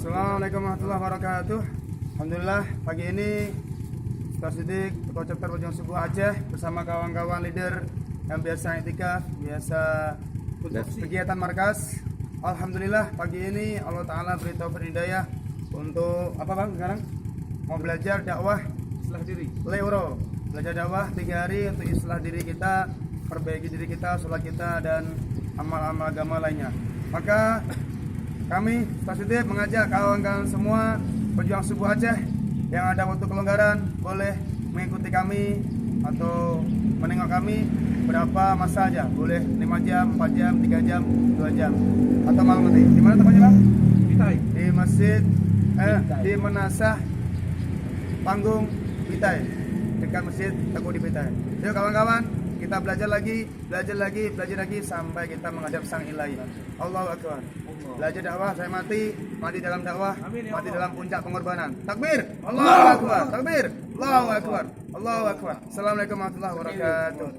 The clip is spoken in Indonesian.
Assalamualaikum warahmatullahi wabarakatuh. Alhamdulillah pagi ini Ustaz Siddiq, Ketua Chapter Berjuang Subuh Aceh bersama kawan-kawan leader yang biasa itikaf, biasa kegiatan markas. Alhamdulillah pagi ini Allah Ta'ala beri taufik hidayah untuk apa bang sekarang? Mau belajar dakwah Islah diri. Leuro. Belajar dakwah 3 hari untuk islah diri kita, perbaiki diri kita, sholat kita dan amal-amal agama lainnya. Maka kami Ustaz Siddiq mengajak kawan-kawan semua Berjuang Subuh Aceh yang ada waktu kelonggaran boleh mengikuti kami atau menengok kami berapa masa aja, boleh 5 jam, 4 jam, 3 jam, 2 jam atau malam nanti. Di mana tempatnya bang? Bitai. Di masjid di Menasah Panggung Bitai, dekat masjid Teguh di Bitai. Yuk kawan-kawan, kita belajar lagi sampai kita menghadap Sang Ilahi. Allahu Akbar. Belajar dakwah, saya mati dalam dakwah, Amin, ya mati Allah. dalam puncak pengorbanan. Takbir, Allahu Akbar. Takbir, Allahu Akbar. Allahu Akbar. Assalamualaikum warahmatullahi wabarakatuh.